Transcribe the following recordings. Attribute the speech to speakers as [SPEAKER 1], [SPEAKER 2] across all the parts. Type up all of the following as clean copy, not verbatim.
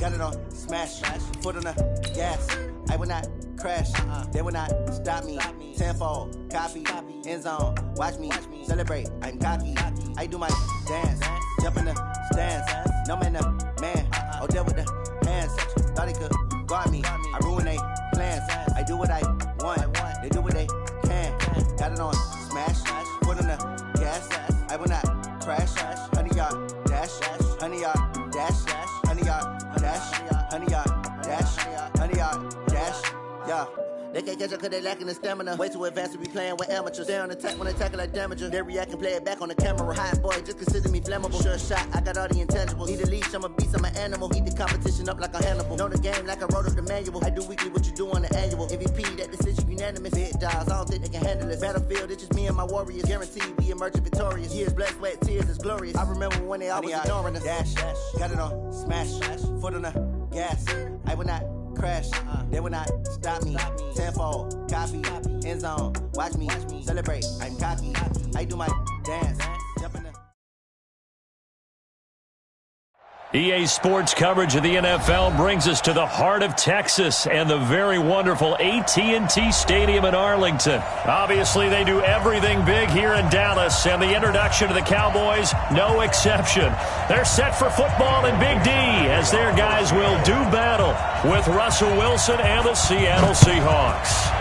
[SPEAKER 1] got it on smash, foot on the gas. I will not crash, they will not stop me. Tenfold, copy, end zone, watch me celebrate. I'm cocky, I do my dance, jump in the stands. No man, the man, oh, there with the hands. Thought he could guard me, I ruin they plans. I do what I want, they do what they can. Got it on smash, foot on the gas. I will not crash, 100-yard dash, 100-yard dash, 100-yard dash, 100-yard dash, 100-yard dash, yeah. They can't catch up cause they lacking the stamina. Way too advanced to be playing with amateurs. They on attack when they tackle like damager. They react and play it back on the camera. Hot boy, just consider me flammable. Sure shot, I got all the intangibles. Need a leash, I'm a beast, I'm an animal. Heat the competition up like a Hannibal. Know the game like I wrote up the manual. I do weekly what you do on the annual. MVP, that decision unanimous. Big dogs, I don't think they can handle this. Battlefield, it's just me and my warriors. Guaranteed we emerging victorious. Years, blood, sweat, tears, it's glorious. I remember when they always ignoring us. Dash, got it on smash, foot on the gas. I will not crash, they will not stop me. Tenfold, copy, end zone, watch me celebrate. I'm cocky, I do my dance, jump in the...
[SPEAKER 2] EA Sports coverage of the NFL brings us to the heart of Texas and the very wonderful AT&T Stadium in Arlington. Obviously, they do everything big here in Dallas, and the introduction to the Cowboys, no exception. They're set for football in Big D as their guys will do battle with Russell Wilson and the Seattle Seahawks.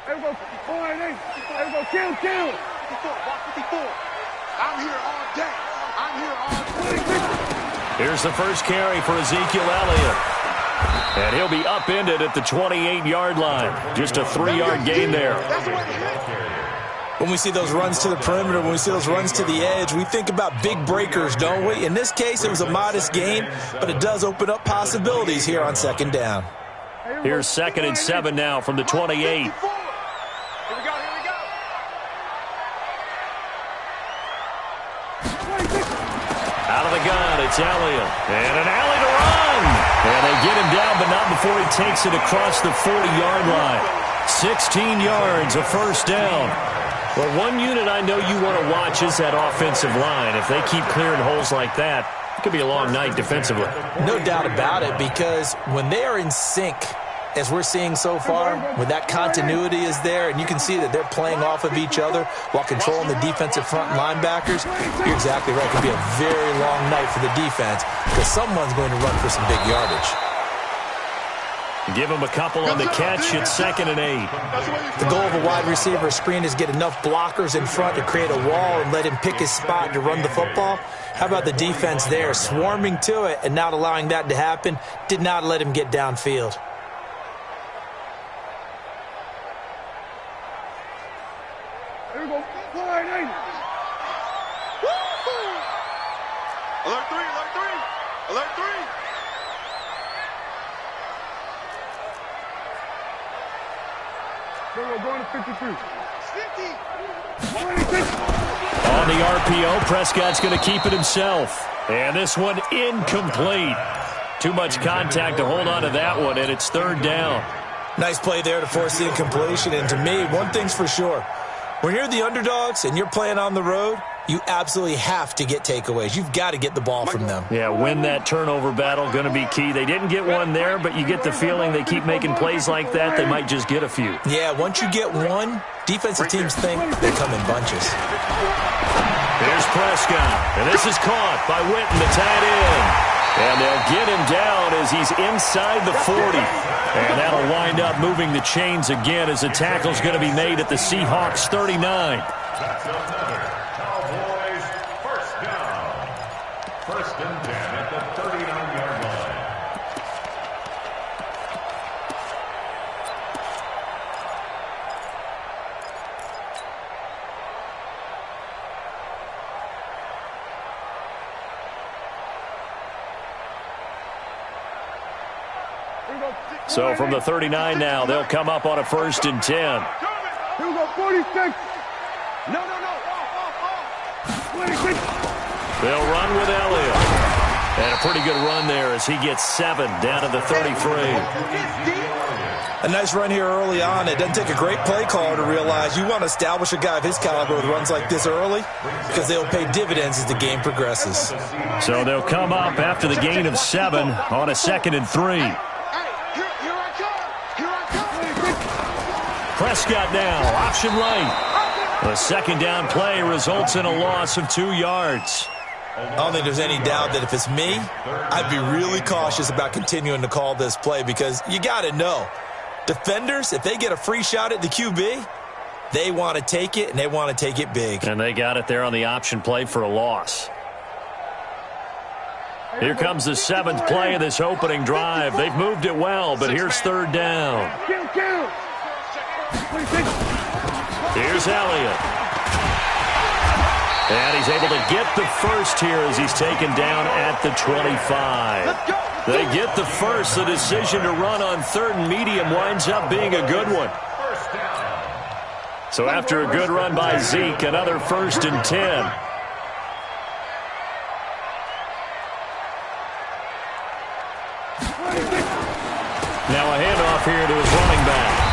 [SPEAKER 3] There we go, 54, kill. 54, walk 54. I'm here all day. I'm here all day.
[SPEAKER 2] Here's the first carry for Ezekiel Elliott. And he'll be upended at the 28-yard line. Just a 3-yard gain there.
[SPEAKER 4] When we see those runs to the perimeter, when we see those runs to the edge, we think about big breakers, don't we? In this case, it was a modest gain, but it does open up possibilities here on second down.
[SPEAKER 2] Here's 2nd and 7 now from the 28. Out of the gun, it's Elliott. And an alley to run. And they get him down, but not before he takes it across the 40-yard line. 16 yards, a first down. Well, one unit I know you want to watch is that offensive line. If they keep clearing holes like that, it could be a long night defensively.
[SPEAKER 4] No doubt about it, because when they are in sync, as we're seeing so far, when that continuity is there, and you can see that they're playing off of each other while controlling the defensive front linebackers, you're exactly right. It could be a very long night for the defense because someone's going to run for some big yardage.
[SPEAKER 2] Give him a couple on the catch. It's 2nd and 8.
[SPEAKER 4] The goal of a wide receiver screen is get enough blockers in front to create a wall and let him pick his spot to run the football. How about the defense there, swarming to it and not allowing that to happen? Did not let him get downfield.
[SPEAKER 3] There we go. Alert 3, alert 3, alert 3. We're going to 53. 50.
[SPEAKER 2] On the RPO, Prescott's going to keep it himself. And this one incomplete. Too much contact to hold on to that one, and it's 3rd down.
[SPEAKER 4] Nice play there to force the incompletion. And to me, one thing's for sure. When you're the underdogs and you're playing on the road, you absolutely have to get takeaways. You've got to get the ball from them.
[SPEAKER 2] Yeah, win that turnover battle, going to be key. They didn't get one there, but you get the feeling they keep making plays like that, they might just get a few.
[SPEAKER 4] Yeah, once you get one, defensive teams think they come in bunches.
[SPEAKER 2] Here's Prescott, and this is caught by Witten, the tight end. And they'll get him down as he's inside the 40. And that'll wind up moving the chains again as the tackle's going to be made at the Seahawks 39.
[SPEAKER 5] That's another Cowboys first down. 1st and 10 at the 39-yard line.
[SPEAKER 2] So from the 39 now, they'll come up on a 1st and 10.
[SPEAKER 3] Here we go, 46. No. 26.
[SPEAKER 2] They'll run with Elliott. And a pretty good run there as he gets 7 down to the 33.
[SPEAKER 4] A nice run here early on. It doesn't take a great play caller to realize you want to establish a guy of his caliber with runs like this early because they'll pay dividends as the game progresses.
[SPEAKER 2] So they'll come up after the gain of 7 on a 2nd and 3.
[SPEAKER 3] Here I come.
[SPEAKER 2] Prescott now, option right. The 2nd down play results in a loss of 2 yards.
[SPEAKER 4] I don't think there's any doubt that if it's me, I'd be really cautious about continuing to call this play because you got to know, defenders, if they get a free shot at the QB, they want to take it, and they want to take it big.
[SPEAKER 2] And they got it there on the option play for a loss. Here comes the 7th play of this opening drive. They've moved it well, but here's 3rd down. Here's Elliott. And he's able to get the first here as he's taken down at the 25. They get the first. The decision to run on 3rd and medium winds up being a good one. So after a good run by Zeke, another 1st and 10. Now a handoff here to his running back.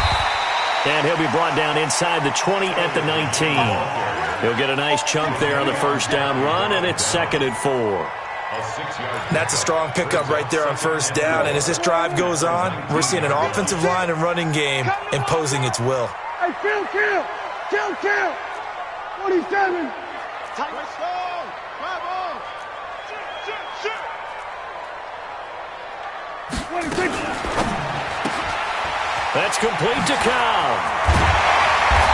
[SPEAKER 2] And he'll be brought down inside the 20 at the 19. He'll get a nice chunk there on the 1st down run, and it's 2nd and 4.
[SPEAKER 4] That's a strong pickup right there on 1st down, and as this drive goes on, we're seeing an offensive line and running game imposing its will.
[SPEAKER 3] Hey, kill. 47. Time is strong. Grab on. Shoot. 26.
[SPEAKER 2] That's complete to Cobb.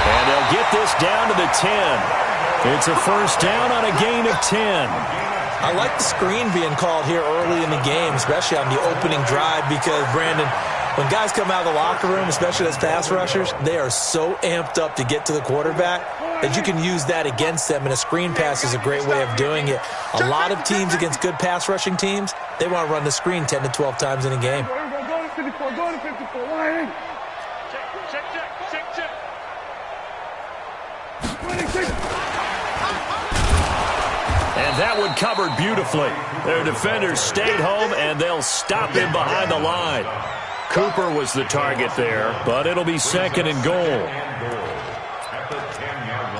[SPEAKER 2] And they'll get this down to the 10. It's a 1st down on a gain of 10.
[SPEAKER 4] I like the screen being called here early in the game, especially on the opening drive, because, Brandon, when guys come out of the locker room, especially as pass rushers, they are so amped up to get to the quarterback that you can use that against them, and a screen pass is a great way of doing it. A lot of teams against good pass rushing teams, they want to run the screen 10 to 12 times in a game.
[SPEAKER 3] Go to 54. Line in. Check. 26.
[SPEAKER 2] And that one covered beautifully. Their defenders stayed home, and they'll stop him behind the line. Cooper was the target there, but it'll be 2nd and goal.
[SPEAKER 5] At the 10-yard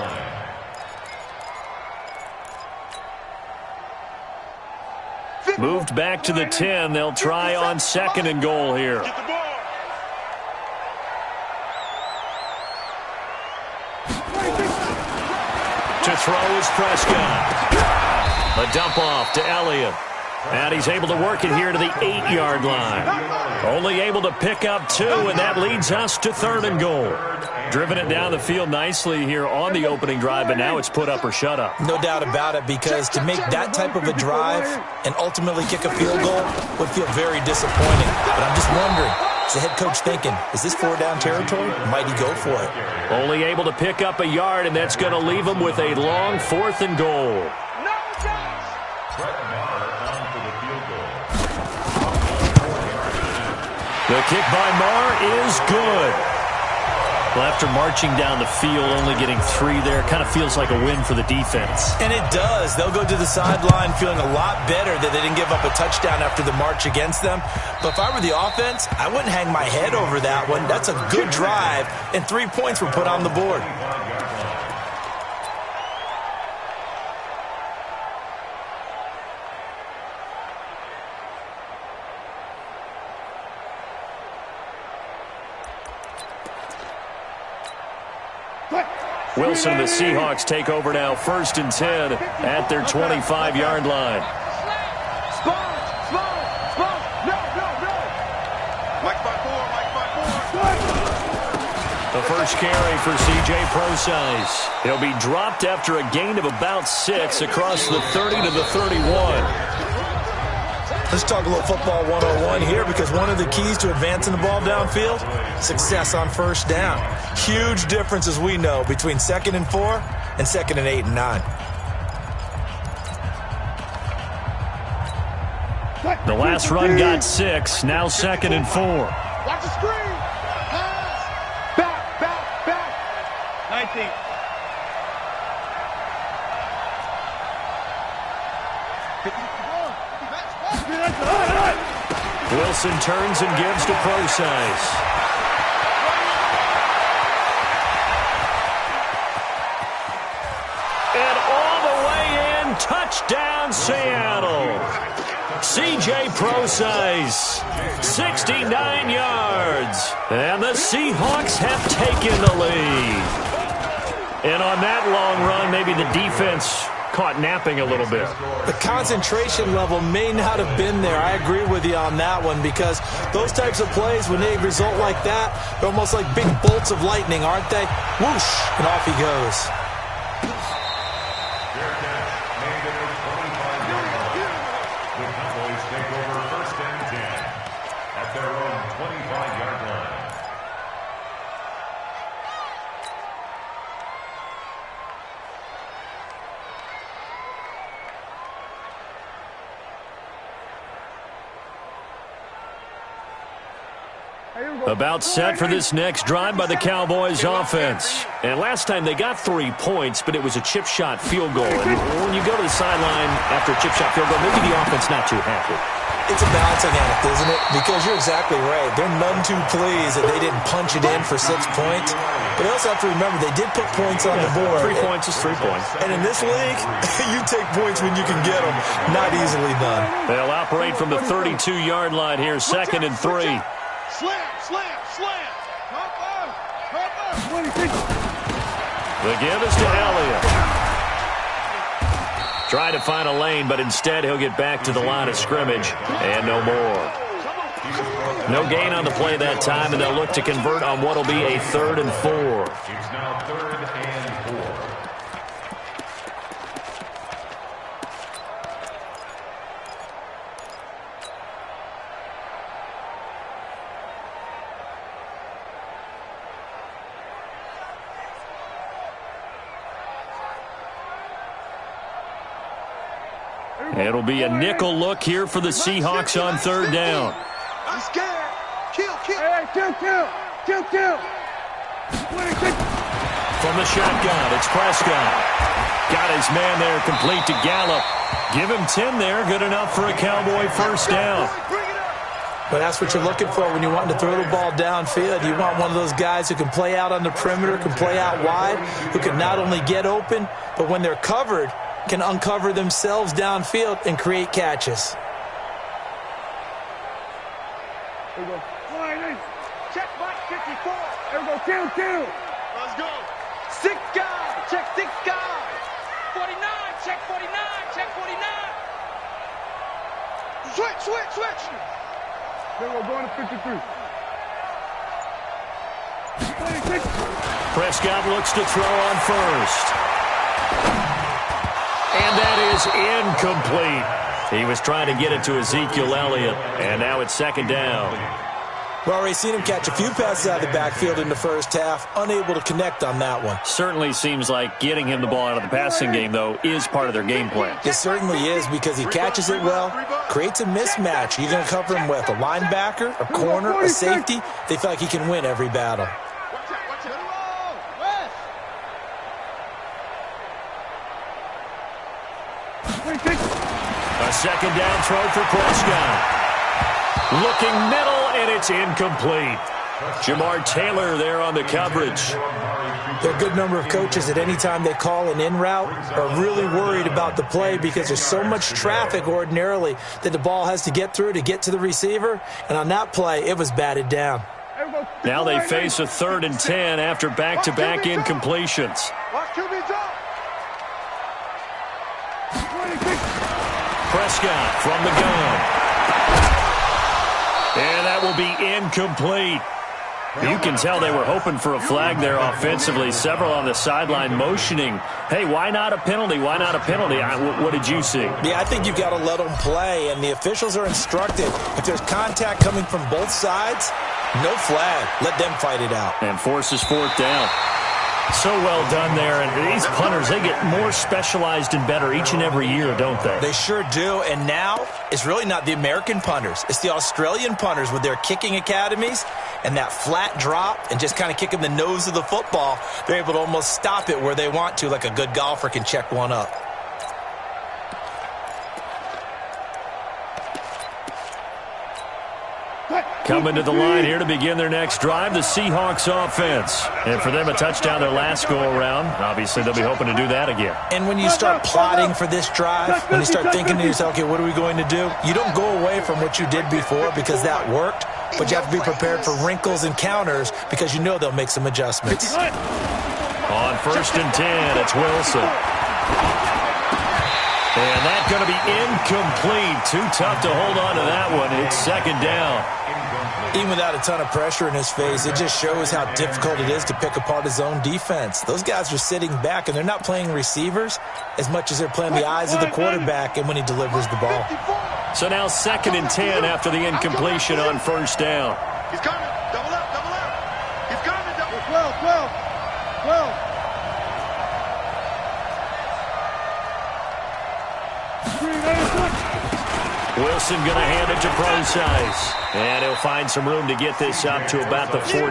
[SPEAKER 5] line.
[SPEAKER 2] Moved back to the 10. They'll try on 2nd and goal here. To throw is Prescott. A dump off to Elliott. And he's able to work it here to the 8-yard line. Only able to pick up 2, and that leads us to 3rd and goal. Driven it down the field nicely here on the opening drive, but now it's put up or shut up.
[SPEAKER 4] No doubt about it, because to make that type of a drive and ultimately kick a field goal would feel very disappointing. But I'm just wondering, is the head coach thinking, is this 4-down territory? Might he go for it?
[SPEAKER 2] Only able to pick up a yard, and that's going to leave him with a long 4th and goal. The kick by Marr is good. Well, after marching down the field, only getting 3 there, kind of feels like a win for the defense.
[SPEAKER 4] And it does. They'll go to the sideline feeling a lot better that they didn't give up a touchdown after the march against them. But if I were the offense, I wouldn't hang my head over that one. That's a good drive, and 3 points were put on the board.
[SPEAKER 2] Wilson and the Seahawks take over now, 1st and 10 at their 25-yard line. The first carry for C.J. Procise. He'll be dropped after a gain of about 6 across the 30 to the 31.
[SPEAKER 4] Let's talk a little football 101 here, because one of the keys to advancing the ball downfield, success on 1st down. Huge difference, as we know, between 2nd and 4 and 2nd and 8 and 9.
[SPEAKER 2] The last run got 6, now 2nd and 4.
[SPEAKER 3] Watch the screen. Pass. Back. 19.
[SPEAKER 2] Wilson turns and gives to Procise. And all the way in, touchdown Seattle. C.J. Procise, 69 yards. And the Seahawks have taken the lead. And on that long run, maybe the defense caught napping a little bit.
[SPEAKER 4] The concentration level may not have been there. I agree with you on that one, because those types of plays, when they result like that, they're almost like big bolts of lightning, aren't they? Whoosh, and off he goes.
[SPEAKER 5] The Cowboys take over 1st and 10 at their own 25-yard line.
[SPEAKER 2] About set for this next drive by the Cowboys offense. And last time they got 3 points, but it was a chip shot field goal. And when you go to the sideline after a chip shot field goal, maybe the offense not too happy.
[SPEAKER 4] It's a balancing act, isn't it? Because you're exactly right. They're none too pleased that they didn't punch it in for 6 points. But they also have to remember they did put points on the board.
[SPEAKER 2] 3 points is 3 points.
[SPEAKER 4] And in this league, you take points when you can get them. Not easily done.
[SPEAKER 2] They'll operate from the 32-yard line here, 2nd and 3.
[SPEAKER 3] Slam.
[SPEAKER 2] The give is to Elliott. Trying to find a lane, but instead he'll get back to the line of scrimmage, and no more. No gain on the play that time, and they'll look to convert on what will be a 3rd and 4.
[SPEAKER 5] It's now 3rd and 4.
[SPEAKER 2] It'll be a nickel look here for the Seahawks on 3rd down.
[SPEAKER 3] I'm scared. Kill.
[SPEAKER 1] Hey, kill.
[SPEAKER 2] From the shotgun, it's Prescott. Got his man there, complete to Gallup. Give him 10 there, good enough for a Cowboy 1st down.
[SPEAKER 4] But that's what you're looking for when you're wanting to throw the ball downfield. You want one of those guys who can play out on the perimeter, can play out wide, who can not only get open, but when they're covered, can uncover themselves downfield and create catches.
[SPEAKER 3] Here we go. Check Mike 54. Here we go. Kill. Let's go. 6 guys. Check 6 guys. 49. Check 49. Check 49. Switch. Here we go. Going to 53. 26.
[SPEAKER 2] Prescott looks to throw on 1st. And that is incomplete. He was trying to get it to Ezekiel Elliott, and now it's 2nd down.
[SPEAKER 4] We've already seen him catch a few passes out of the backfield in the first half, unable to connect on that one.
[SPEAKER 2] Certainly seems like getting him the ball out of the passing game, though, is part of their game plan.
[SPEAKER 4] It certainly is, because he catches it well, creates a mismatch. You're going to cover him with a linebacker, a corner, a safety. They feel like he can win every battle.
[SPEAKER 2] A 2nd down throw for Prescott. Looking middle, and it's incomplete. Jamar Taylor there on the coverage.
[SPEAKER 4] There are a good number of coaches that any time they call an in route are really worried about the play, because there's so much traffic ordinarily that the ball has to get through to get to the receiver. And on that play, it was batted down.
[SPEAKER 2] Now they face a 3rd and 10 after back-to-back incompletions. Prescott from the gun. And that will be incomplete. You can tell they were hoping for a flag there offensively. Several on the sideline motioning, hey, why not a penalty? Why not a penalty? What did you see?
[SPEAKER 4] Yeah, I think you've got to let them play, and the officials are instructed. If there's contact coming from both sides, no flag. Let them fight it out.
[SPEAKER 2] And forces 4th down. So well done there. And these punters, they get more specialized and better each and every year, don't they?
[SPEAKER 4] They sure do. And now it's really not the American punters. It's the Australian punters with their kicking academies and that flat drop and just kind of kicking the nose of the football. They're able to almost stop it where they want to, like a good golfer can check one up.
[SPEAKER 2] Coming to the line here to begin their next drive, the Seahawks offense. And for them, a touchdown their last go-around. Obviously, they'll be hoping to do that again.
[SPEAKER 4] And when you start plotting for this drive, when you start thinking to yourself, okay, what are we going to do? You don't go away from what you did before because that worked, but you have to be prepared for wrinkles and counters because you know they'll make some adjustments.
[SPEAKER 2] On 1st and 10, it's Wilson. And that's going to be incomplete. Too tough to hold on to that one. It's 2nd down.
[SPEAKER 4] Even without a ton of pressure in his face, it just shows how difficult it is to pick apart his own defense. Those guys are sitting back, and they're not playing receivers as much as they're playing the eyes of the quarterback and when he delivers the ball.
[SPEAKER 2] So now 2nd and 10 after the incompletion on 1st down.
[SPEAKER 3] He's coming. Double up, double up. He's coming. Double 12.
[SPEAKER 2] Wilson going to hand it to Procise. And he'll find some room to get this up to about the 14.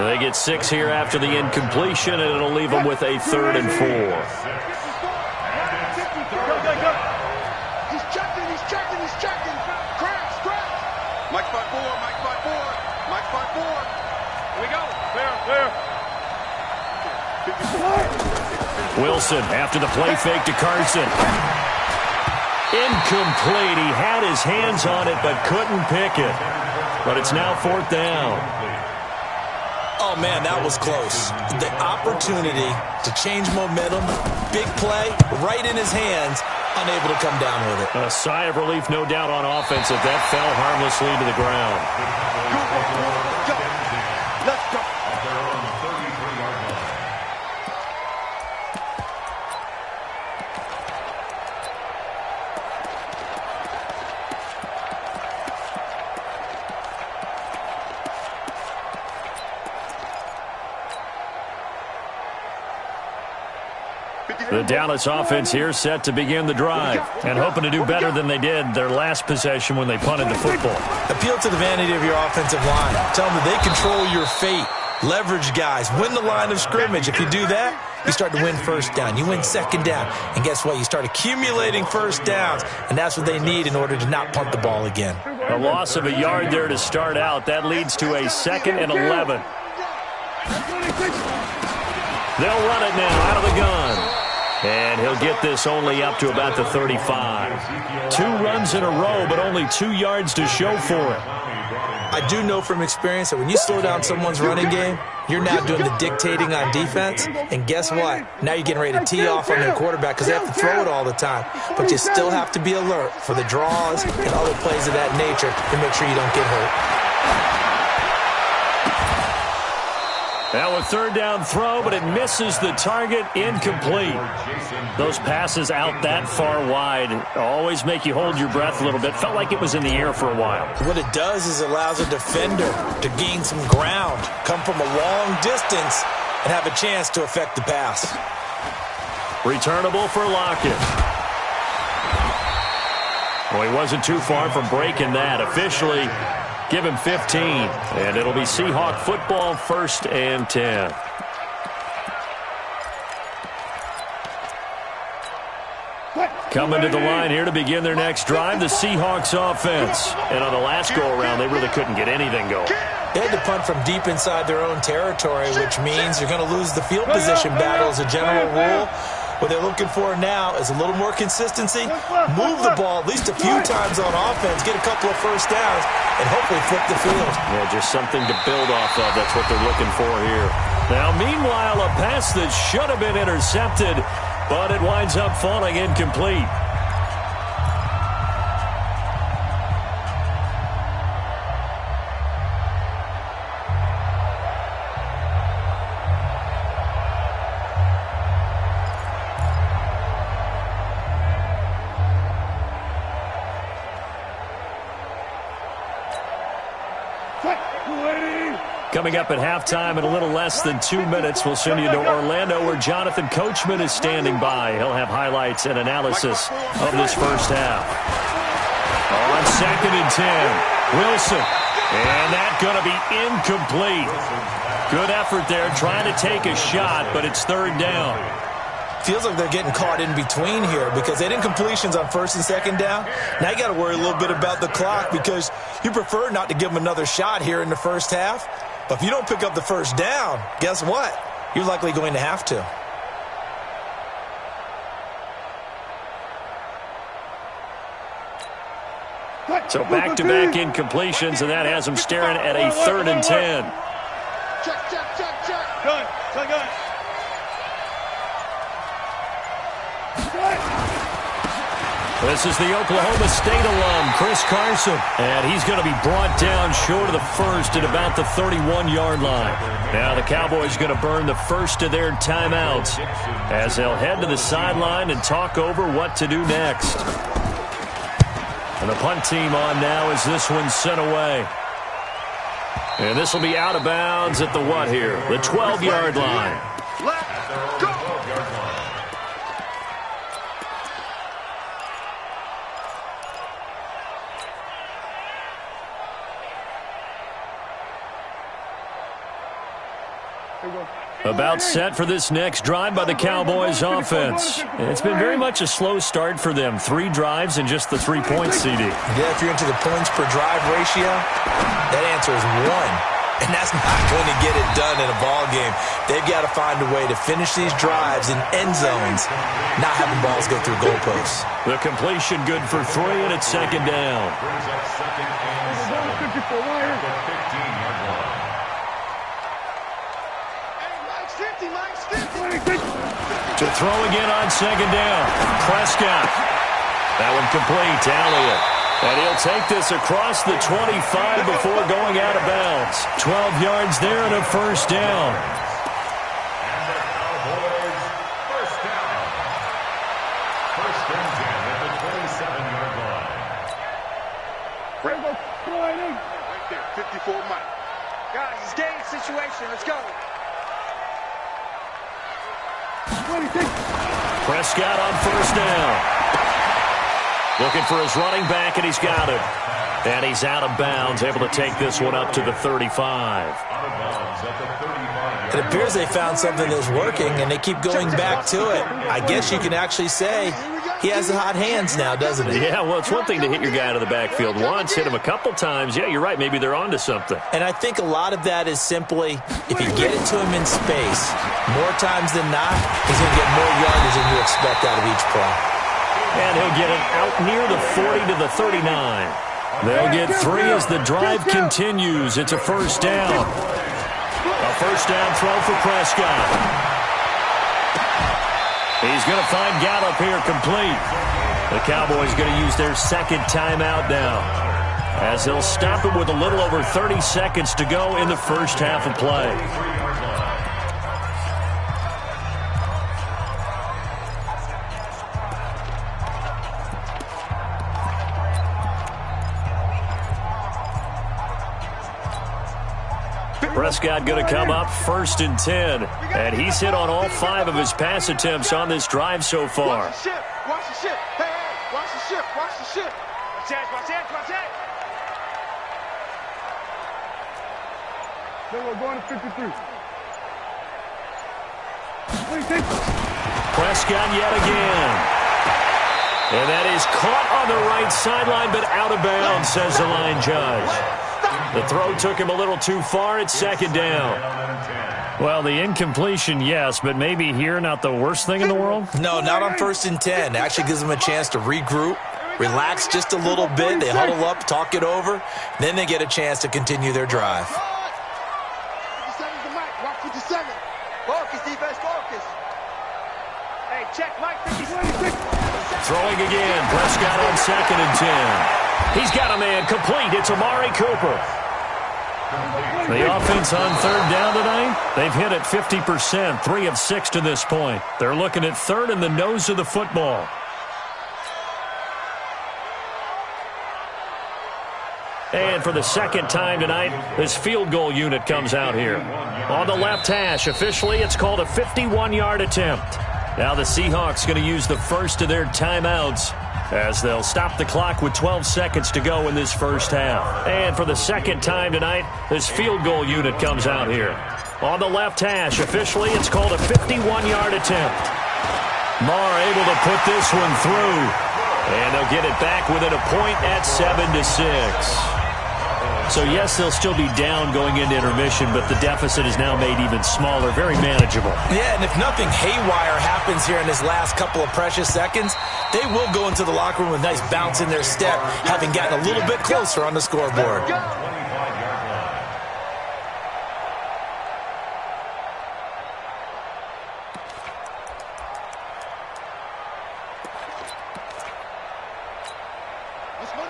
[SPEAKER 2] They get 6 here after the incompletion, and it'll leave them with a 3rd and 4.
[SPEAKER 3] He's checking. Crash. Mike spot 4. Here we go. Clear.
[SPEAKER 2] Wilson after the play fake to Carson. Incomplete. He had his hands on it but couldn't pick it. But it's now 4th down.
[SPEAKER 4] Oh, man, that was close. The opportunity to change momentum, big play, right in his hands, unable to come down with it.
[SPEAKER 2] A sigh of relief, no doubt, on offense if that fell harmlessly to the ground.
[SPEAKER 3] Go. Let's go.
[SPEAKER 2] The Dallas offense here set to begin the drive and hoping to do better than they did their last possession when they punted the football.
[SPEAKER 4] Appeal to the vanity of your offensive line. Tell them that they control your fate. Leverage guys. Win the line of scrimmage. If you do that, you start to win 1st down. You win 2nd down. And guess what? You start accumulating 1st downs. And that's what they need in order to not punt the ball again.
[SPEAKER 2] A loss of a yard there to start out. That leads to a 2nd and 11. They'll run it now out of the gun. And he'll get this only up to about the 35. 2 runs in a row, but only 2 yards to show for it.
[SPEAKER 4] I do know from experience that when you slow down someone's running game, you're now doing the dictating on defense. And guess what? Now you're getting ready to tee off on their quarterback because they have to throw it all the time. But you still have to be alert for the draws and other plays of that nature to make sure you don't get hurt.
[SPEAKER 2] Now a 3rd down throw, but it misses the target, incomplete. Those passes out that far wide always make you hold your breath a little bit. Felt like it was in the air for a while.
[SPEAKER 4] What it does is it allows a defender to gain some ground, come from a long distance, and have a chance to affect the pass.
[SPEAKER 2] Returnable for Lockett. Well, he wasn't too far from breaking that. Officially, give him 15, and it'll be Seahawk football, 1st and 10. Coming to the line here to begin their next drive, the Seahawks offense. And on the last go-around, they really couldn't get anything going.
[SPEAKER 4] They had to punt from deep inside their own territory, which means you're going to lose the field position battle as a general rule. What they're looking for now is a little more consistency, move the ball at least a few times on offense, get a couple of 1st downs, and hopefully flip the field.
[SPEAKER 2] Yeah, just something to build off of. That's what they're looking for here. Now, meanwhile, a pass that should have been intercepted, but it winds up falling incomplete. Coming up at halftime in a little less than 2 minutes, we'll send you to Orlando where Jonathan Coachman is standing by. He'll have highlights and analysis of this first half. On 2nd and 10, Wilson. And that's going to be incomplete. Good effort there trying to take a shot, but it's 3rd down.
[SPEAKER 4] Feels like they're getting caught in between here because they did incompletions on 1st and 2nd down. Now you got to worry a little bit about the clock because you prefer not to give them another shot here in the first half. But if you don't pick up the 1st down, guess what? You're likely going to have to.
[SPEAKER 2] So back-to-back incompletions, and that has them staring at a 3rd and 10.
[SPEAKER 3] Check. Gun.
[SPEAKER 2] This is the Oklahoma State alum, Chris Carson. And he's going to be brought down short of the 1st at about the 31-yard line. Now the Cowboys going to burn the first of their timeouts as they'll head to the sideline and talk over what to do next. And the punt team on now as this one's sent away. And this will be out of bounds at the what here? The 12-yard line.
[SPEAKER 3] Let's go.
[SPEAKER 2] About set for this next drive by the Cowboys offense. It's been very much a slow start for them. 3 drives and just the 3 points, CD.
[SPEAKER 4] Yeah, if you're into the points per drive ratio, that answer is 1. And that's not going to get it done in a ball game. They've got to find a way to finish these drives in end zones, not having balls go through goalposts.
[SPEAKER 2] The completion good for 3, and it's 2nd down.
[SPEAKER 5] Brings up 2nd and 7 at the 15-yard line.
[SPEAKER 2] To throw again on 2nd down. Prescott. That one complete to Elliott. And he'll take this across the 25 before going out of bounds. 12 yards there and a 1st down.
[SPEAKER 5] And the Cowboys, 1st down. 1st and 10 at the 27-yard line.
[SPEAKER 3] Right there, 54 Mike. Guys, it's game situation. Let's go.
[SPEAKER 2] Prescott on 1st down. Looking for his running back, and he's got it. And he's out of bounds, able to take this one up to the 35.
[SPEAKER 5] Out of bounds at the 35-yard line.
[SPEAKER 4] It appears they found something that's working, and they keep going back to it. I guess you can actually say he has the hot hands now, doesn't he?
[SPEAKER 2] Yeah, well, it's one thing to hit your guy out of the backfield once, hit him a couple times. Yeah, you're right. Maybe they're onto something.
[SPEAKER 4] And I think a lot of that is simply if you get it to him in space, more times than not, he's going to get more yardage than you expect out of each play.
[SPEAKER 2] And he'll get it out near the 40 to the 39. They'll get 3 as the drive continues. It's a 1st down. A 1st down throw for Prescott. He's going to find Gallup here complete. The Cowboys going to use their 2nd timeout now, as they'll stop it with a little over 30 seconds to go in the first half of play. Prescott going to come up 1st and 10, and he's hit on all 5 of his pass attempts on this drive so far.
[SPEAKER 3] Watch the ship. Watch the ship. Hey, watch the ship. Watch the ship. Watch that. Then we're going to 53.
[SPEAKER 2] Prescott yet again. And that is caught on the right sideline, but out of bounds, says the line judge. The throw took him a little too far. It's 2nd down. Well, the incompletion, yes, but maybe here not the worst thing in the world?
[SPEAKER 4] No, not on 1st and 10. It actually gives them a chance to regroup, relax just a little bit. They huddle up, talk it over. Then they get a chance to continue their drive.
[SPEAKER 3] 57's the mic. Watch 57. Focus, defense, focus. Hey, check Mike 56.
[SPEAKER 2] Throwing again. Prescott on 2nd and 10. He's got a man complete. It's Amari Cooper. The offense on 3rd down tonight, they've hit it 50%, 3 of 6 to this point. They're looking at 3rd in the nose of the football. And for the second time tonight, this field goal unit comes out here. On the left hash, officially, it's called a 51-yard attempt. Now the Seahawks going to use the first of their timeouts as they'll stop the clock with 12 seconds to go in this first half. And for the second time tonight, this field goal unit comes out here. On the left hash, officially, it's called a 51-yard attempt. Marr able to put this one through. And they'll get it back within a point at 7-6. So, yes, they'll still be down going into intermission, but the deficit is now made even smaller, very manageable.
[SPEAKER 4] Yeah, and if nothing haywire happens here in this last couple of precious seconds, they will go into the locker room with a nice bounce in their step, having gotten a little bit closer on the scoreboard.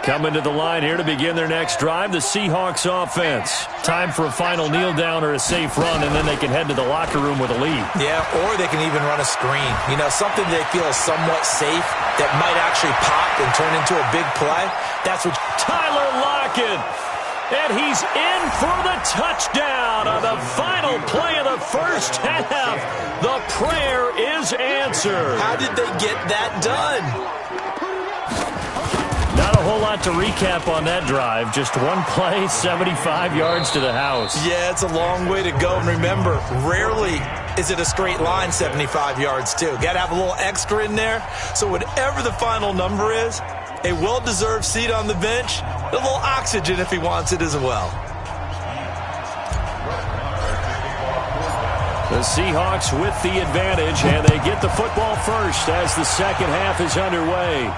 [SPEAKER 2] Coming to the line here to begin their next drive, the Seahawks offense. Time for a final kneel down or a safe run, and then they can head to the locker room with a lead.
[SPEAKER 4] Yeah, or they can even run a screen. You know, something they feel is somewhat safe that might actually pop and turn into a big play. That's what
[SPEAKER 2] Tyler Lockett. And he's in for the touchdown on the final play of the first half. The prayer is answered.
[SPEAKER 4] How did they get that done?
[SPEAKER 2] Not a whole lot to recap on that drive. Just one play, 75 yards to the house.
[SPEAKER 4] Yeah, it's a long way to go. And remember, rarely is it a straight line 75 yards, too. Got to have a little extra in there. So whatever the final number is, a well-deserved seat on the bench, a little oxygen if he wants it as well.
[SPEAKER 2] The Seahawks with the advantage, and they get the football first as the second half is underway.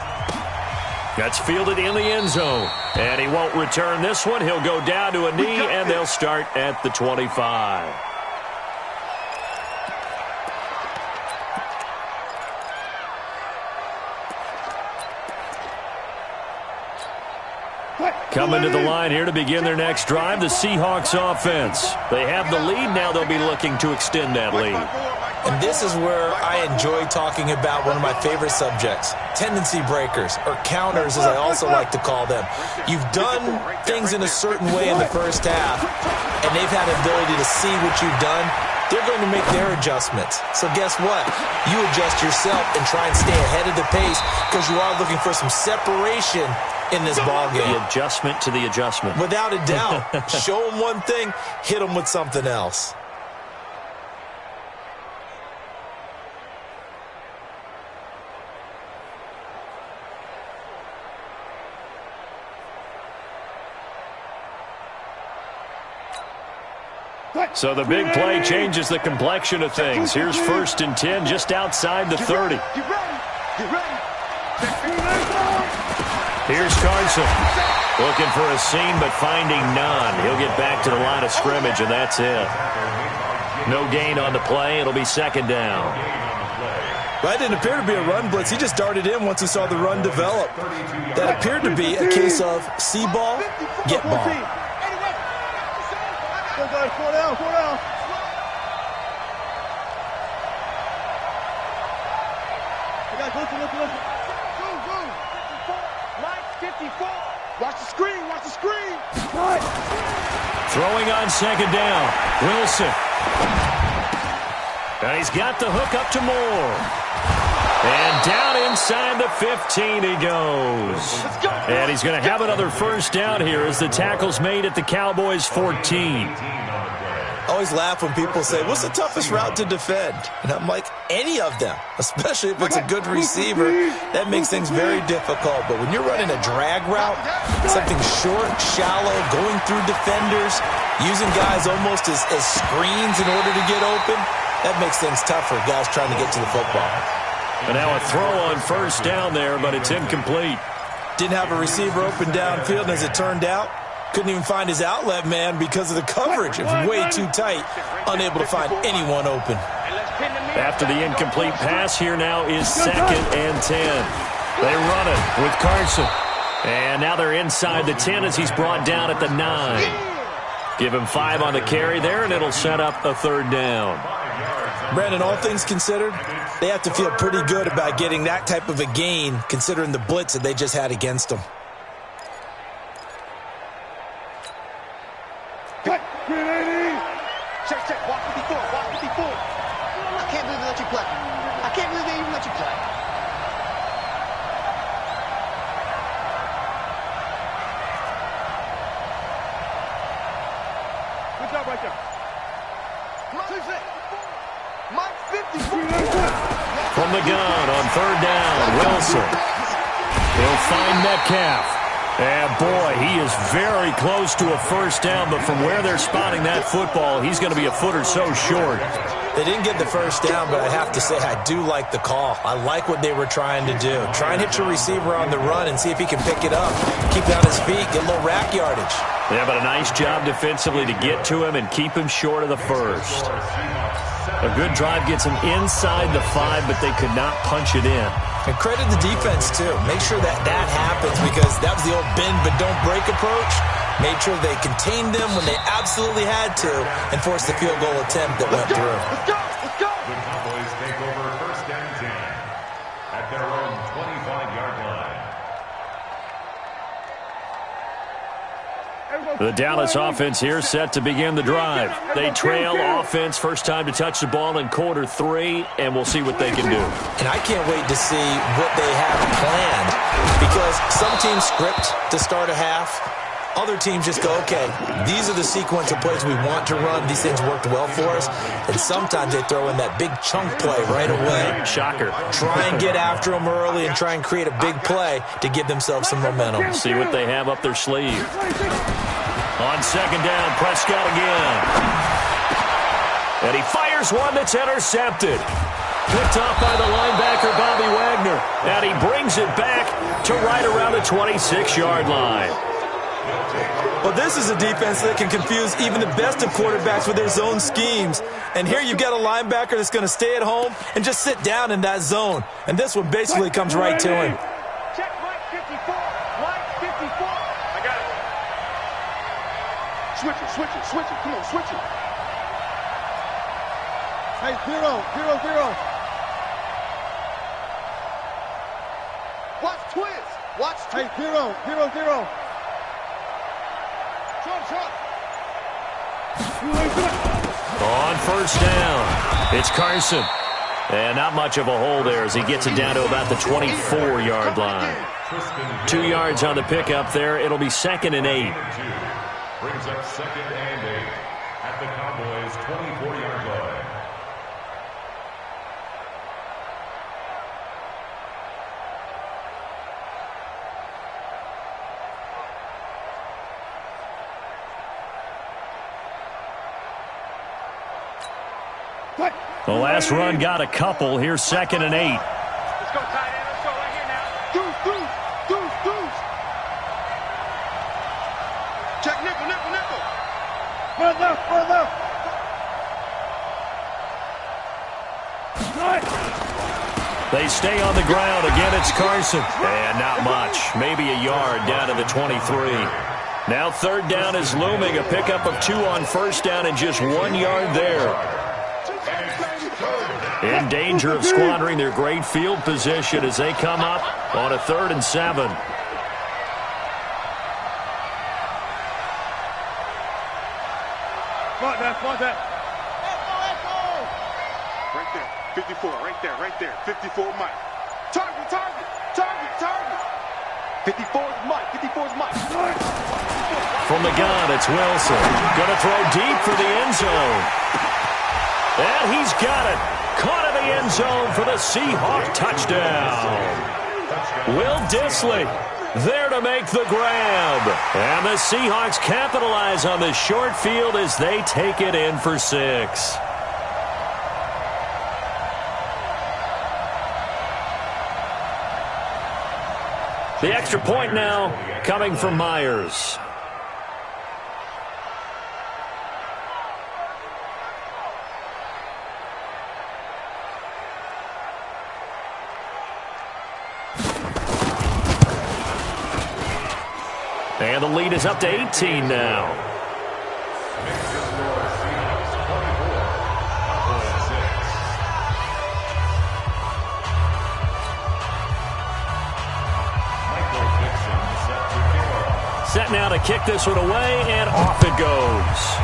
[SPEAKER 2] That's fielded in the end zone. And he won't return this one. He'll go down to a knee, and they'll start at the 25. Coming to the line here to begin their next drive, the Seahawks offense. They have the lead. Now they'll be looking to extend that lead.
[SPEAKER 4] And this is where I enjoy talking about one of my favorite subjects, tendency breakers, or counters as I also like to call them. You've done things in a certain way in the first half, and they've had the ability to see what you've done. They're going to make their adjustments. So guess what? You adjust yourself and try and stay ahead of the pace because you are looking for some separation in this ballgame.
[SPEAKER 2] The adjustment to the adjustment.
[SPEAKER 4] Without a doubt. Show them one thing, hit them with something else.
[SPEAKER 2] So the big play changes the complexion of things. Here's 1st and 10 just outside the 30. Here's Carson. Looking for a seam but finding none. He'll get back to the line of scrimmage, and that's it. No gain on the play. It'll be second down.
[SPEAKER 4] That didn't appear to be a run blitz. He just darted in once he saw the run develop. That appeared to be a case of see ball, get ball.
[SPEAKER 3] Four down. Listen. Go. 54. Watch the screen.
[SPEAKER 2] Throwing on second down. Wilson. And he's got the hook up to Moore. And down inside the 15 he goes. And he's going to have another first down here as the tackle's made at the Cowboys' 14.
[SPEAKER 4] I always laugh when people say, what's the toughest route to defend? And I'm like, any of them, especially if it's a good receiver. That makes things very difficult. But when you're running a drag route, something short, shallow, going through defenders, using guys almost as screens in order to get open, that makes things tough for guys trying to get to the football.
[SPEAKER 2] And now a throw on first down there, but it's incomplete.
[SPEAKER 4] Didn't have a receiver open downfield, and as it turned out, couldn't even find his outlet man because of the coverage. It was way too tight, unable to find anyone open.
[SPEAKER 2] After the incomplete pass, here now is 2nd and 10. They run it with Carson. And now they're inside the 10 as he's brought down at the 9. Give him 5 on the carry there, and it'll set up a 3rd down.
[SPEAKER 4] Brandon, all things considered, they have to feel pretty good about getting that type of a gain considering the blitz that they just had against them.
[SPEAKER 3] Check, walk 54, walk 54. I can't believe they let you play. I can't believe they even let you play. Good job right there. Mike 54.
[SPEAKER 2] From the gun on third down, Wilson. He'll find Metcalf. And boy, he is very close to a first down, but from where they're spotting that football, he's going to be a foot or so short.
[SPEAKER 4] They didn't get the first down, but I have to say I do like the call. I like what they were trying to do. Try and hit your receiver on the run and see if he can pick it up. Keep it on his feet, get a little rack yardage.
[SPEAKER 2] Yeah, but a nice job defensively to get to him and keep him short of the first. A good drive gets him inside the 5, but they could not punch it in.
[SPEAKER 4] And credit the defense, too. Make sure that happens because that was the old bend but don't break approach. Made sure they contained them when they absolutely had to and forced the field goal attempt that went through.
[SPEAKER 3] Let's go, let's go.
[SPEAKER 5] The Cowboys take over first and 10 at their own 25-yard line.
[SPEAKER 2] The Dallas offense here set to begin the drive. They trail offense first time to touch the ball in quarter 3, and we'll see what they can do.
[SPEAKER 4] And I can't wait to see what they have planned because some teams script to start a half. Other teams just go, okay, these are the sequence of plays we want to run. These things worked well for us. And sometimes they throw in that big chunk play right away.
[SPEAKER 2] Shocker.
[SPEAKER 4] Try and get after them early and try and create a big play to give themselves some momentum.
[SPEAKER 2] See what they have up their sleeve. On second down, Prescott again. And he fires one that's intercepted. Picked off by the linebacker, Bobby Wagner. And he brings it back to right around the 26-yard line.
[SPEAKER 4] Well, this is a defense that can confuse even the best of quarterbacks with their zone schemes. And here you've got a linebacker that's going to stay at home and just sit down in that zone. And this one basically comes right to him.
[SPEAKER 3] Check Mike 54. Mike 54. I got it. Switch it, switch it, switch it. Come on, switch it. Hey, 0, 0, 0. Watch twins. Watch twins. Hey, 0, 0, 0.
[SPEAKER 2] On first down, it's Carson. And not much of a hole there as he gets it down to about the 24-yard line. 2 yards on the pickup there. It'll be 2nd and 8.
[SPEAKER 5] Brings up 2nd and 8 at the Cowboys' 24-yard line.
[SPEAKER 2] The last run got a couple. Here's 2nd and 8.
[SPEAKER 3] Let's go, tight end. Let's go right here now. Deuce. Check nickel. Run left.
[SPEAKER 2] They stay on the ground. Again, it's Carson. And not much. Maybe a yard down to the 23. Now 3rd down is looming. A pickup of 2 on first down and just 1 yard there. In danger of squandering their great field position as they come up on a 3rd and 7.
[SPEAKER 3] Spot that. Right there. 54, right there. 54 Mike. Target. 54 is Mike.
[SPEAKER 2] From the gun, it's Wilson. Gonna throw deep for the end zone. And he's got it. Caught in the end zone for the Seahawk touchdown. Will Dissly there to make the grab. And the Seahawks capitalize on this short field as they take it in for 6. The extra point now coming from Myers. And the lead is up to 18 now. Set now to kick this one away, and off it goes.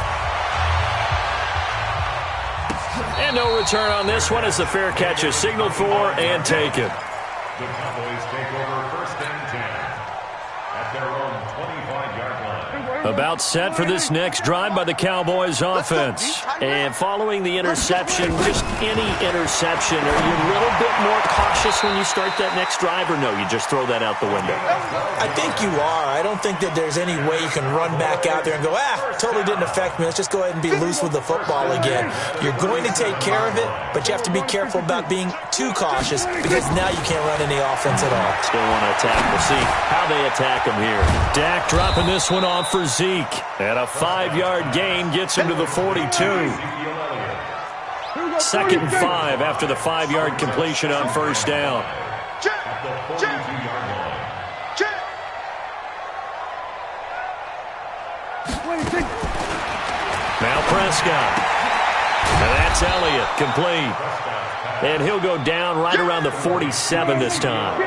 [SPEAKER 2] And no return on this one as the fair catch is signaled for and taken.
[SPEAKER 5] The Cowboys take over 1st and 10 at their own 25-yard line.
[SPEAKER 2] About set for this next drive by the Cowboys offense. And following the interception, just any interception, are you a little bit more cautious when you start that next drive, or no, you just throw that out the window?
[SPEAKER 4] I think you are. I don't think that there's any way you can run back out there and go, totally didn't affect me. Let's just go ahead and be loose with the football again. You're going to take care of it, but you have to be careful about being too cautious because now you can't run any offense at all.
[SPEAKER 2] Still want to attack. We'll see how they attack him here. Dak dropping this one off for Zeke. And a 5-yard gain gets him to the 42. 2nd and 5 after the 5-yard completion on 1st down. Now Prescott. And that's Elliott, complete. And he'll go down right around the 47 this time.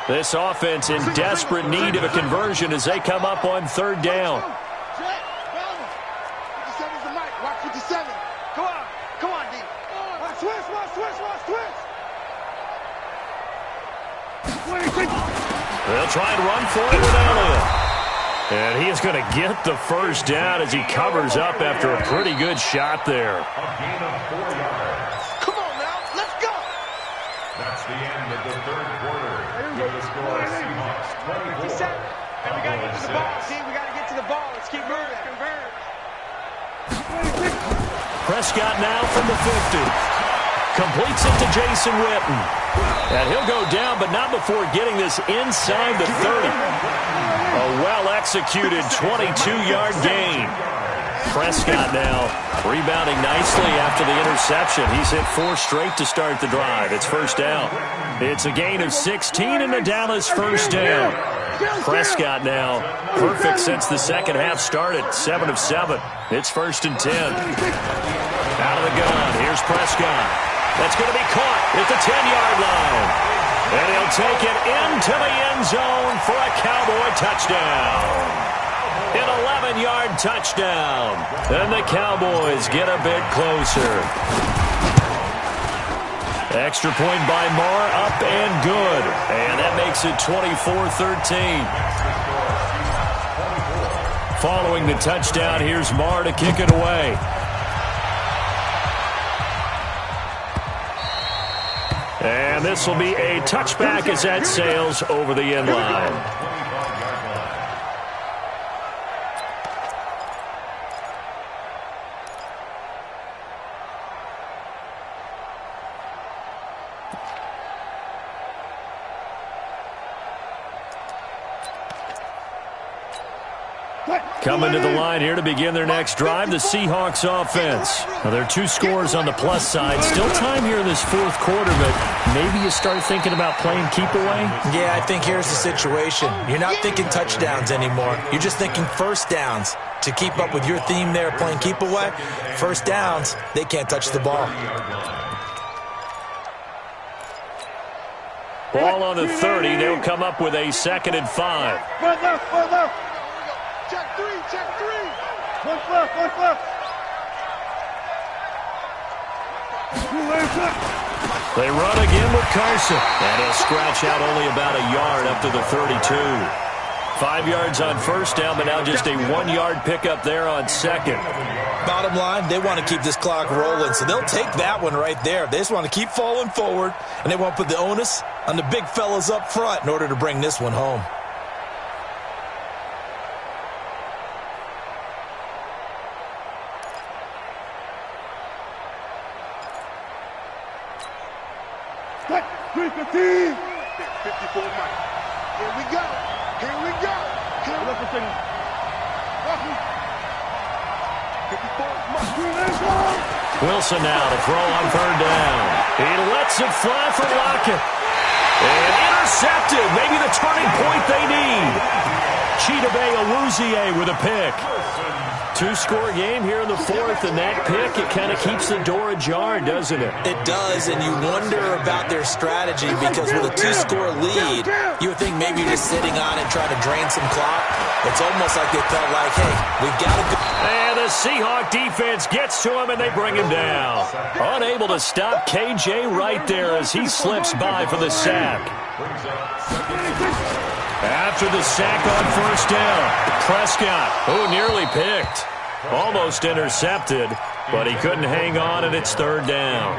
[SPEAKER 2] This offense in desperate need of a conversion as they come up on 3rd down.
[SPEAKER 3] Come on, D. Switch.
[SPEAKER 2] They'll try and run for it with Elliott. And he is going to get the 1st down as he covers up after a pretty good shot there.
[SPEAKER 5] A gain of 4 yards.
[SPEAKER 3] Come on now, let's go.
[SPEAKER 5] That's the end of the 3rd quarter. With the score, Seahawks 24.
[SPEAKER 3] And we got to get to the ball, D. We got to get to the ball. Let's keep moving. Convert.
[SPEAKER 2] Prescott now from the 50. Completes it to Jason Witten. And he'll go down, but not before getting this inside the 30. A well-executed 22-yard gain. Prescott now rebounding nicely after the interception. He's hit 4 straight to start the drive. It's 1st down. It's a gain of 16 in the Dallas 1st down. Prescott now perfect since the 2nd half started. 7 of 7. It's 1st and 10. Out of the gun. Here's Prescott. That's going to be caught at the 10-yard line. And he'll take it into the end zone for a Cowboy touchdown. An 11-yard touchdown. And the Cowboys get a bit closer. Extra point by Marr, up and good. And that makes it 24-13. Following the touchdown, here's Marr to kick it away. And this will be a touchback as that sails over the end line. Coming to the line here to begin their next drive, the Seahawks offense. Now, there are 2 scores on the plus side. Still time here in this 4th quarter, but maybe you start thinking about playing keep away?
[SPEAKER 4] Yeah, I think here's the situation. You're not thinking touchdowns anymore. You're just thinking 1st downs. To keep up with your theme there, playing keep away, 1st downs, they can't touch the ball.
[SPEAKER 2] Ball on the 30. They'll come up with a 2nd and 5.
[SPEAKER 3] Front left. Check 3. One left.
[SPEAKER 2] They run again with Carson. And he'll scratch out only about a yard up to the 32. 5 yards on 1st down, but now just a 1-yard pickup there on 2nd.
[SPEAKER 4] Bottom line, they want to keep this clock rolling, so they'll take that one right there. They just want to keep falling forward, and they want to put the onus on the big fellas up front in order to bring this one home.
[SPEAKER 3] Set, 3-15. 54 Mike. Here we go.
[SPEAKER 2] Wilson now to throw on 3rd down. He lets it fly for Lockett. And intercepted. Maybe the turning point they need. Chidobe Awuzie with a pick. Two-score game here in the fourth, and that pick, it kind of keeps the door ajar, doesn't it?
[SPEAKER 4] It does, and you wonder about their strategy because with a two-score lead, you would think maybe you're just sitting on it trying to drain some clock. It's almost like they felt like, hey, we've got to go.
[SPEAKER 2] And the Seahawk defense gets to him, and they bring him down. Unable to stop KJ right there as he slips by for the sack. After the sack on first down, Prescott, who nearly picked, almost intercepted, but he couldn't hang on, and it's third down.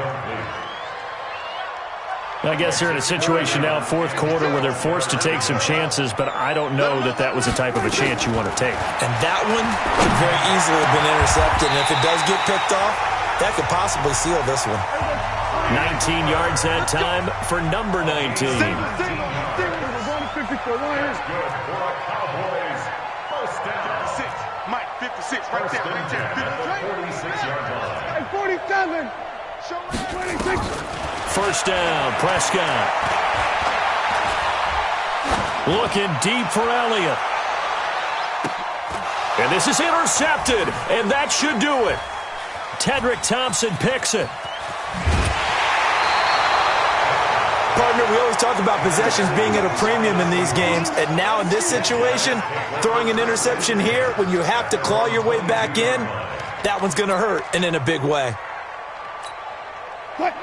[SPEAKER 2] I guess they're in a situation now, fourth quarter, where they're forced to take some chances, but I don't know that that was the type of a chance you want to take.
[SPEAKER 4] And that one could very easily have been intercepted, and if it does get picked off, that could possibly seal this one.
[SPEAKER 2] 19 yards that time for number 19.
[SPEAKER 5] Good for our Cowboys. First down.
[SPEAKER 3] 56. Mike, 56. Right there, right there.
[SPEAKER 5] 46-yard line.
[SPEAKER 3] 47. 26.
[SPEAKER 2] First down, Prescott. Looking deep for Elliott. And this is intercepted, and that should do it. Tedrick Thompson picks it.
[SPEAKER 4] Partner, we always talk about possessions being at a premium in these games, and now in this situation, throwing an interception here when you have to claw your way back in, that one's going to hurt, and in a big way.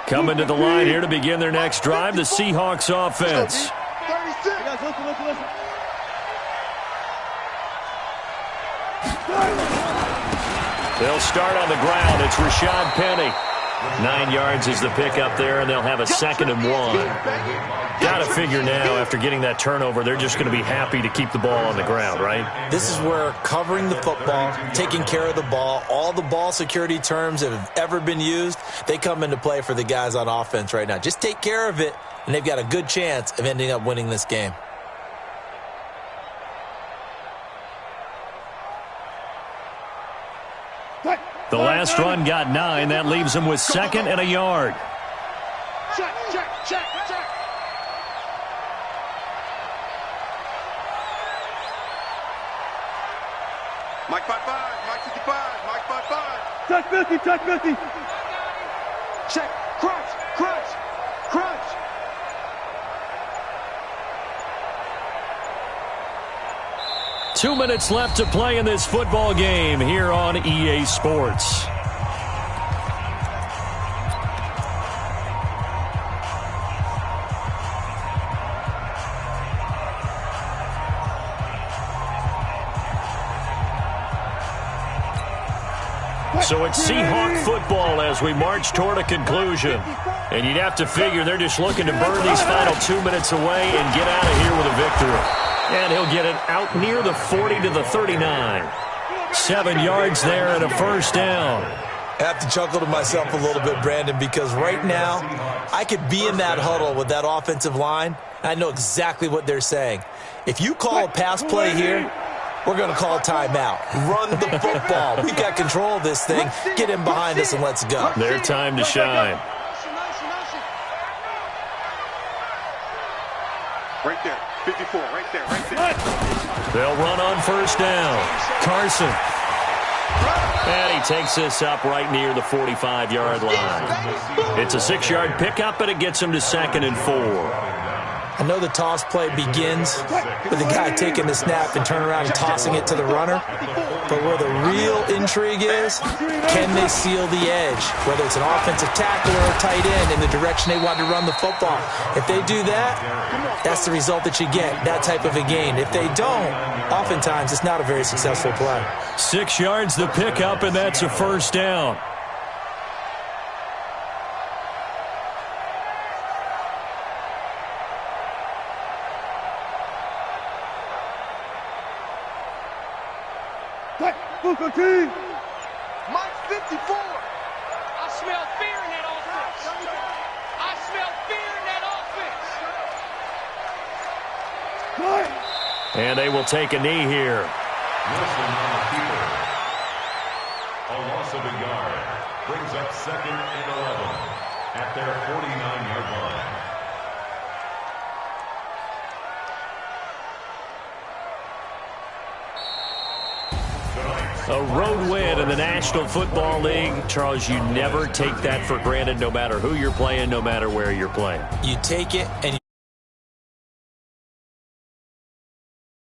[SPEAKER 2] Coming to the line here to begin their next drive, the Seahawks offense.
[SPEAKER 3] 36. Listen.
[SPEAKER 2] They'll start on the ground. It's Rashad Penny. 9 yards is the pickup there, and they'll have a 2nd and 1. Got to figure now, after getting that turnover, they're just going to be happy to keep the ball on the ground, right?
[SPEAKER 4] This is where covering the football, taking care of the ball, all the ball security terms that have ever been used, they come into play for the guys on offense right now. Just take care of it, and they've got a good chance of ending up winning this game.
[SPEAKER 2] The last run got 9. That leaves them with 2nd and a yard.
[SPEAKER 3] Check. Mike 55, Mike 55, Mike 55. Check 50. Check, crunch.
[SPEAKER 2] 2 minutes left to play in this football game here on EA Sports. So it's Seahawk football as we march toward a conclusion. And you'd have to figure they're just looking to burn these final 2 minutes away and get out of here with a victory. And he'll get it out near the 40 to the 39. 7 yards there and a first down.
[SPEAKER 4] I have to chuckle to myself a little bit, Brandon, because right now I could be in that huddle with that offensive line, and I know exactly what they're saying. If you call a pass play here, we're going to call a timeout. Run the football. We've got control of this thing. Get in behind us and let's go.
[SPEAKER 2] Their time to shine.
[SPEAKER 3] Right there, 54, right there.
[SPEAKER 2] They'll run on first down. Carson. And he takes this up right near the 45-yard line. It's a 6-yard pickup, but it gets him to 2nd and 4.
[SPEAKER 4] I know the toss play begins with the guy taking the snap and turning around and tossing it to the runner. But where the real intrigue is, can they seal the edge? Whether it's an offensive tackle or a tight end in the direction they want to run the football. If they do that, that's the result that you get, that type of a gain. If they don't, oftentimes it's not a very successful play.
[SPEAKER 2] 6 yards the pickup, and that's a first down.
[SPEAKER 3] Mike 54. I smell fear in that offense. I smell fear in that offense.
[SPEAKER 2] And they will take a knee here.
[SPEAKER 5] A loss of a yard brings up 2nd and 11 at their 49-yard line. Tonight's
[SPEAKER 2] A road win in the National Football League. Charles, you never take that for granted, no matter who you're playing, no matter where you're playing.
[SPEAKER 4] You take it and